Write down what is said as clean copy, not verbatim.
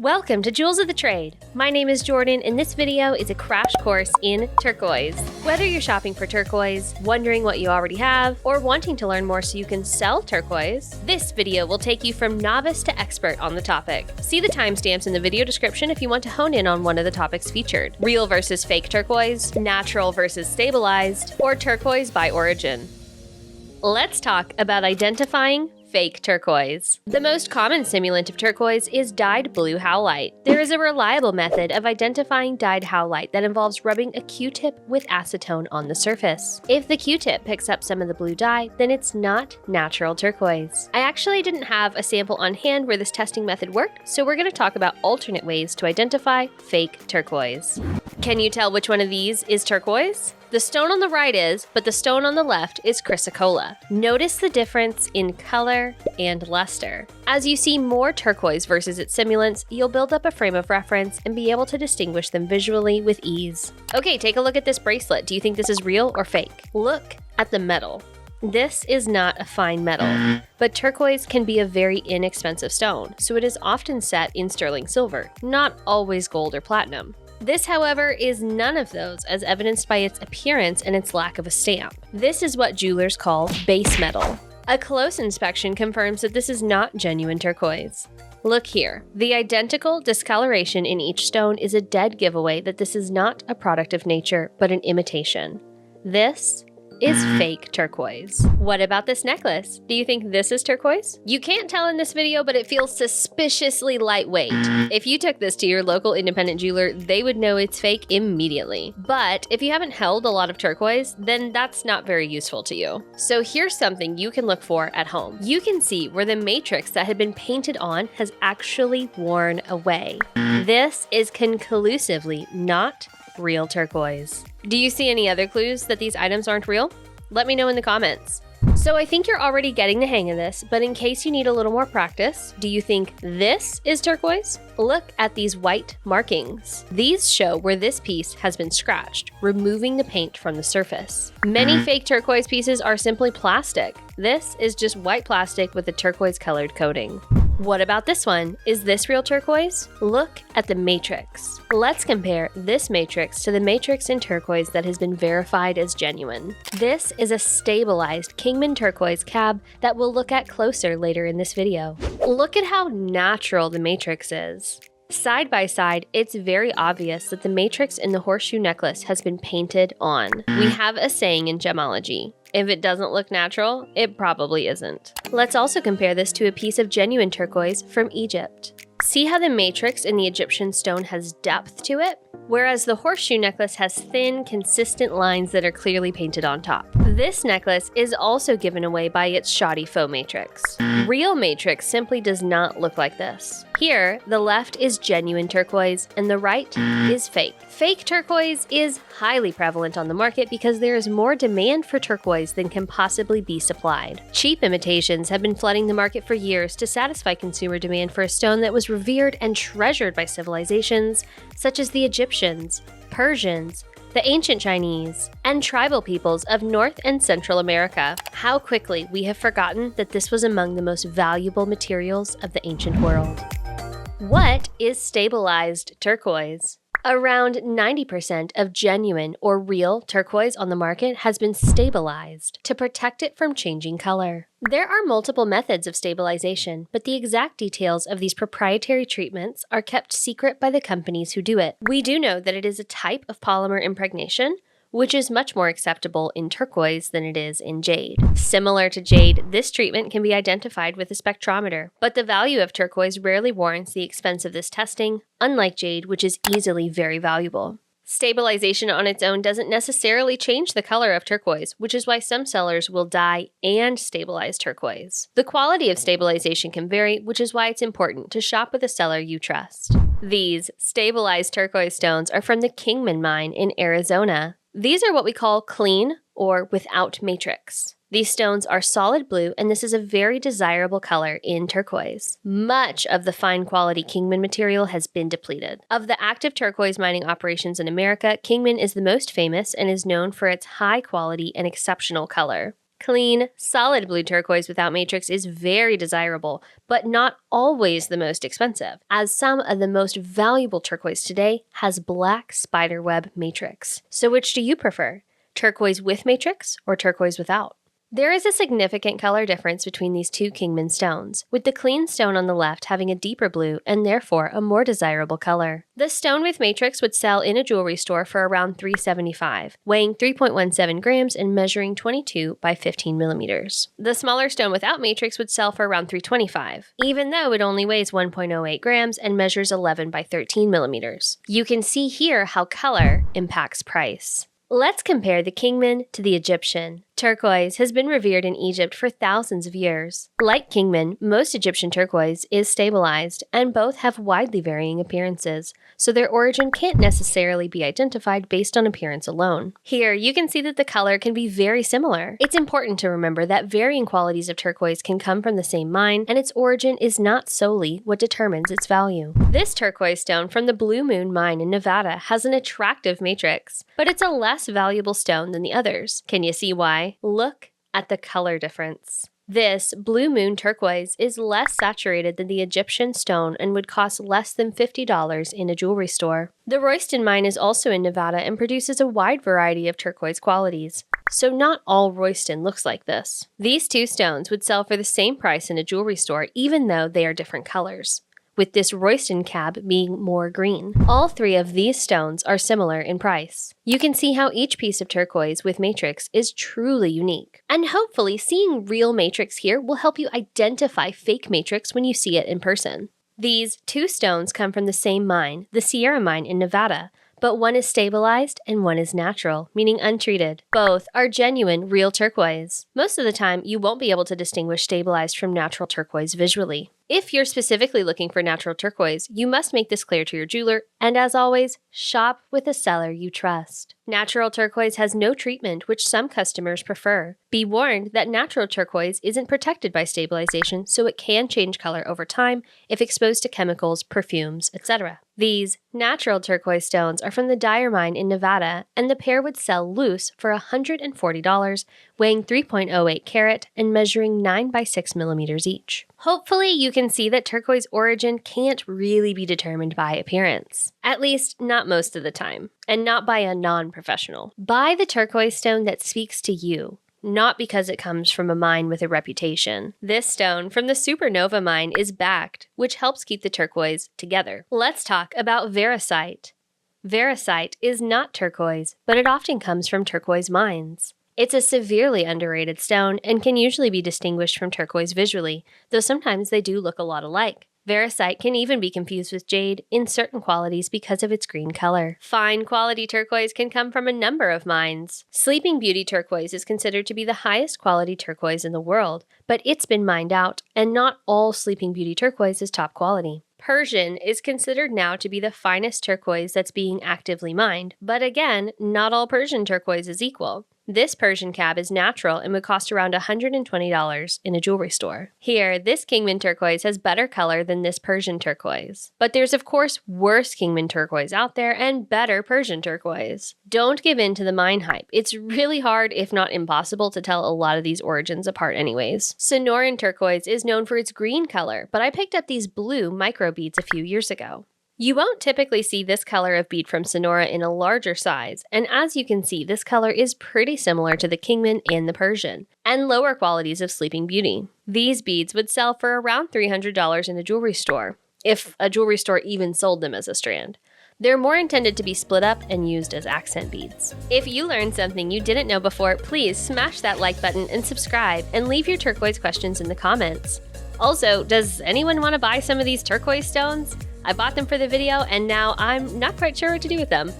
Welcome to Jewels of the Trade. My name is Jordan, and this video is a crash course in turquoise. Whether you're shopping for turquoise, wondering what you already have, or wanting to learn more so you can sell turquoise, this video will take you from novice to expert on the topic. See the timestamps in the video description if you want to hone in on one of the topics featured: real versus fake turquoise, natural versus stabilized, or turquoise by origin. Let's talk about identifying fake turquoise. The most common simulant of turquoise is dyed blue howlite. There is a reliable method of identifying dyed howlite that involves rubbing a Q-tip with acetone on the surface. If the Q-tip picks up some of the blue dye, then it's not natural turquoise. I actually didn't have a sample on hand where this testing method worked, so we're going to talk about alternate ways to identify fake turquoise. Can you tell which one of these is turquoise? The stone on the right is, but the stone on the left is Chrysocolla. Notice the difference in color and luster. As you see more turquoise versus its simulants, you'll build up a frame of reference and be able to distinguish them visually with ease. Okay, take a look at this bracelet. Do you think this is real or fake? Look at the metal. This is not a fine metal, but turquoise can be a very inexpensive stone, so it is often set in sterling silver, not always gold or platinum. This, however, is none of those, as evidenced by its appearance and its lack of a stamp. This is what jewelers call base metal. A close inspection confirms that this is not genuine turquoise. Look here. The identical discoloration in each stone is a dead giveaway that this is not a product of nature, but an imitation. This is fake turquoise. What about this necklace? Do you think this is turquoise? You can't tell in this video, but it feels suspiciously lightweight. If you took this to your local independent jeweler, they would know it's fake immediately. But if you haven't held a lot of turquoise, then that's not very useful to you. So here's something you can look for at home. You can see where the matrix that had been painted on has actually worn away. This is conclusively not real turquoise. Do you see any other clues that these items aren't real? Let me know in the comments. So I think you're already getting the hang of this, but in case you need a little more practice, do you think this is turquoise? Look at these white markings. These show where this piece has been scratched, removing the paint from the surface. Many fake turquoise pieces are simply plastic. This is just white plastic with a turquoise colored coating. What about this one? Is this real turquoise? Look at the matrix. Let's compare this matrix to the matrix in turquoise that has been verified as genuine. This is a stabilized Kingman Turquoise cab that we'll look at closer later in this video. Look at how natural the matrix is. Side by side, it's very obvious that the matrix in the horseshoe necklace has been painted on. We have a saying in gemology: if it doesn't look natural, it probably isn't. Let's also compare this to a piece of genuine turquoise from Egypt. See how the matrix in the Egyptian stone has depth to it, whereas the horseshoe necklace has thin, consistent lines that are clearly painted on top. This necklace is also given away by its shoddy faux matrix. Real matrix simply does not look like this. Here, the left is genuine turquoise and the right is fake. Fake turquoise is highly prevalent on the market because there is more demand for turquoise than can possibly be supplied. Cheap imitations have been flooding the market for years to satisfy consumer demand for a stone that was revered and treasured by civilizations such as the Egyptians, Persians, the ancient Chinese, and tribal peoples of North and Central America. How quickly we have forgotten that this was among the most valuable materials of the ancient world. What is stabilized turquoise? Around 90% of genuine or real turquoise on the market has been stabilized to protect it from changing color. There are multiple methods of stabilization, but the exact details of these proprietary treatments are kept secret by the companies who do it. We do know that it is a type of polymer impregnation, which is much more acceptable in turquoise than it is in jade. Similar to jade, this treatment can be identified with a spectrometer, but the value of turquoise rarely warrants the expense of this testing, unlike jade, which is easily very valuable. Stabilization on its own doesn't necessarily change the color of turquoise, which is why some sellers will dye and stabilize turquoise. The quality of stabilization can vary, which is why it's important to shop with a seller you trust. These stabilized turquoise stones are from the Kingman mine in Arizona. These are what we call clean or without matrix. These stones are solid blue, and this is a very desirable color in turquoise. Much of the fine quality Kingman material has been depleted. Of the active turquoise mining operations in America, Kingman is the most famous and is known for its high quality and exceptional color. Clean, solid blue turquoise without matrix is very desirable, but not always the most expensive, as some of the most valuable turquoise today has black spiderweb matrix. So which do you prefer? Turquoise with matrix or turquoise without? There is a significant color difference between these two Kingman stones, with the clean stone on the left having a deeper blue and therefore a more desirable color. The stone with matrix would sell in a jewelry store for around $375, weighing 3.17 grams and measuring 22 by 15 millimeters. The smaller stone without matrix would sell for around $325, even though it only weighs 1.08 grams and measures 11 by 13 millimeters. You can see here how color impacts price. Let's compare the Kingman to the Egyptian. Turquoise has been revered in Egypt for thousands of years. Like Kingman, most Egyptian turquoise is stabilized, and both have widely varying appearances, so their origin can't necessarily be identified based on appearance alone. Here, you can see that the color can be very similar. It's important to remember that varying qualities of turquoise can come from the same mine, and its origin is not solely what determines its value. This turquoise stone from the Blue Moon mine in Nevada has an attractive matrix, but it's a less valuable stone than the others. Can you see why? Look at the color difference. This Blue Moon turquoise is less saturated than the Egyptian stone and would cost less than $50 in a jewelry store. The Royston mine is also in Nevada and produces a wide variety of turquoise qualities, so not all Royston looks like this. These two stones would sell for the same price in a jewelry store even though they are different colors, with this Royston cab being more green. All three of these stones are similar in price. You can see how each piece of turquoise with matrix is truly unique. And hopefully seeing real matrix here will help you identify fake matrix when you see it in person. These two stones come from the same mine, the Sierra mine in Nevada, but one is stabilized and one is natural, meaning untreated. Both are genuine, real turquoise. Most of the time, you won't be able to distinguish stabilized from natural turquoise visually. If you're specifically looking for natural turquoise, you must make this clear to your jeweler, and as always, shop with a seller you trust. Natural turquoise has no treatment, which some customers prefer. Be warned that natural turquoise isn't protected by stabilization, so it can change color over time if exposed to chemicals, perfumes, etc. These natural turquoise stones are from the Dyer mine in Nevada, and the pair would sell loose for $140, weighing 3.08 carat and measuring 9 by 6 millimeters each. Hopefully you can see that turquoise origin can't really be determined by appearance. At least, not most of the time, and not by a non-professional. Buy the turquoise stone that speaks to you, not because it comes from a mine with a reputation. This stone from the Supernova mine is backed, which helps keep the turquoise together. Let's talk about Variscite. Variscite is not turquoise, but it often comes from turquoise mines. It's a severely underrated stone and can usually be distinguished from turquoise visually, though sometimes they do look a lot alike. Variscite can even be confused with jade in certain qualities because of its green color. Fine quality turquoise can come from a number of mines. Sleeping Beauty turquoise is considered to be the highest quality turquoise in the world, but it's been mined out, and not all Sleeping Beauty turquoise is top quality. Persian is considered now to be the finest turquoise that's being actively mined, but again, not all Persian turquoise is equal. This Persian cab is natural and would cost around $120 in a jewelry store. Here, this Kingman turquoise has better color than this Persian turquoise. But there's of course worse Kingman turquoise out there and better Persian turquoise. Don't give in to the mine hype. It's really hard, if not impossible, to tell a lot of these origins apart anyways. Sonora turquoise is known for its green color, but I picked up these blue micro beads a few years ago. You won't typically see this color of bead from Sonora in a larger size, and as you can see, this color is pretty similar to the Kingman and the Persian, and lower qualities of Sleeping Beauty. These beads would sell for around $300 in a jewelry store, if a jewelry store even sold them as a strand. They're more intended to be split up and used as accent beads. If you learned something you didn't know before, please smash that like button and subscribe, and leave your turquoise questions in the comments. Also, does anyone want to buy some of these turquoise stones? I bought them for the video, and now I'm not quite sure what to do with them.